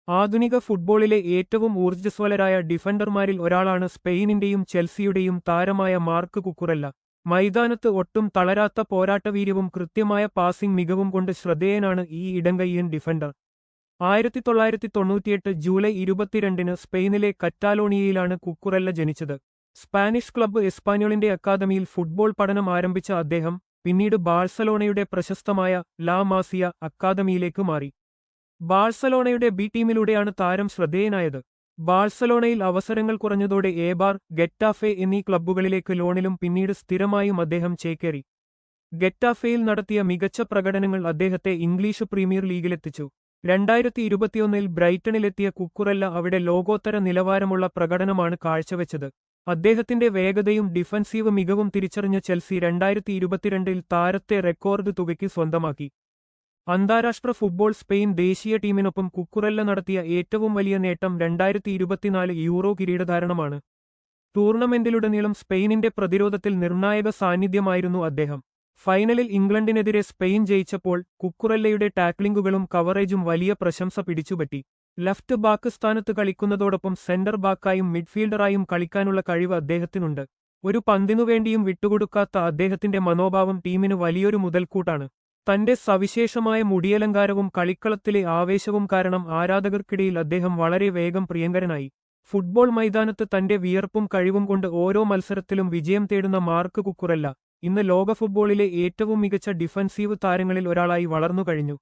ആധുനിക ഫുട്ബോളിലെ ഏറ്റവും ഊർജ്ജസ്വലരായ ഡിഫൻഡർമാരിൽ ഒരാളാണ് സ്പെയിനിന്റെയും ചെൽസിയുടെയും താരമായ മാർക്ക് കുക്കുറെല്ല. മൈതാനത്ത് ഒട്ടും തളരാത്ത പോരാട്ടവീര്യവും കൃത്യമായ പാസിംഗ് മികവും കൊണ്ട് ശ്രദ്ധേയനാണ് ഈ ഇടംകൈയ്യൻ ഡിഫൻഡർ. 1998 ജൂലൈ 22 സ്പെയിനിലെ കറ്റാലോണിയയിലാണ് കുക്കുറെല്ല ജനിച്ചത്. സ്പാനിഷ് ക്ലബ്ബ് എസ്പാന്യോളിന്റെ അക്കാദമിയിൽ ഫുട്ബോൾ പഠനം ആരംഭിച്ച അദ്ദേഹം പിന്നീട് ബാഴ്സലോണയുടെ പ്രശസ്തമായ ലാ മാസിയ അക്കാദമിയിലേക്ക് മാറി. ബാഴ്സലോണയുടെ ബി ടീമിലൂടെയാണ് താരം ശ്രദ്ധേയനായത്. ബാഴ്സലോണയിൽ അവസരങ്ങൾ കുറഞ്ഞതോടെ ഏബാർ, ഗെറ്റാഫെ എന്നീ ക്ലബ്ബുകളിലേക്ക് ലോണിലും പിന്നീട് സ്ഥിരമായും അദ്ദേഹം ചേക്കേറി. ഗെറ്റാഫെയിൽ നടത്തിയ മികച്ച പ്രകടനങ്ങൾ അദ്ദേഹത്തെ ഇംഗ്ലീഷ് പ്രീമിയർ ലീഗിലെത്തിച്ചു. 2021 ബ്രൈറ്റണിലെത്തിയ കുക്കുറെല്ല അവിടെ ലോകോത്തര നിലവാരമുള്ള പ്രകടനമാണ് കാഴ്ചവെച്ചത്. അദ്ദേഹത്തിന്റെ വേഗതയും ഡിഫൻസീവ് മികവും തിരിച്ചറിഞ്ഞ ചെൽസി 2022 താരത്തെ റെക്കോർഡ് തുകയ്ക്ക് സ്വന്തമാക്കി. അന്താരാഷ്ട്ര ഫുട്ബോൾ സ്പെയിൻ ദേശീയ ടീമിനൊപ്പം കുക്കുറെല്ല നടത്തിയ ഏറ്റവും വലിയ നേട്ടം 2024 യൂറോ കിരീടധാരണമാണ്. ടൂർണമെന്റിലുടനീളം സ്പെയിനിന്റെ പ്രതിരോധത്തിൽ നിർണായക സാന്നിധ്യമായിരുന്നു അദ്ദേഹം. ഫൈനലിൽ ഇംഗ്ലണ്ടിനെതിരെ സ്പെയിൻ ജയിച്ചപ്പോൾ കുക്കുറെല്ലയുടെ ടാക്ലിംഗുകളും കവറേജും വലിയ പ്രശംസ പിടിച്ചുപറ്റി. ലെഫ്റ്റ് ബാക്ക് സ്ഥാനത്ത് കളിക്കുന്നതോടൊപ്പം സെന്റർ ബാക്കായും മിഡ്ഫീൽഡറായും കളിക്കാനുള്ള കഴിവ് അദ്ദേഹത്തിനുണ്ട്. ഒരു പന്തിനുവേണ്ടിയും വിട്ടുകൊടുക്കാത്ത അദ്ദേഹത്തിന്റെ മനോഭാവം ടീമിന് വലിയൊരു മുതൽക്കൂട്ടാണ്. തന്റെ സവിശേഷമായ മുടിയലങ്കാരവും കളിക്കളത്തിലെ ആവേശവും കാരണം ആരാധകർക്കിടയിൽ അദ്ദേഹം വളരെ വേഗം പ്രിയങ്കരനായി. ഫുട്ബോൾ മൈതാനത്ത് തന്റെ വിയർപ്പും കഴിവും കൊണ്ട് ഓരോ മത്സരത്തിലും വിജയം തേടുന്ന മാർക്ക് കുക്കുറെല്ല ഇന്ന് ലോക ഫുട്ബോളിലെ ഏറ്റവും മികച്ച ഡിഫൻസീവ് താരങ്ങളിൽ ഒരാളായി വളർന്നുകഴിഞ്ഞു.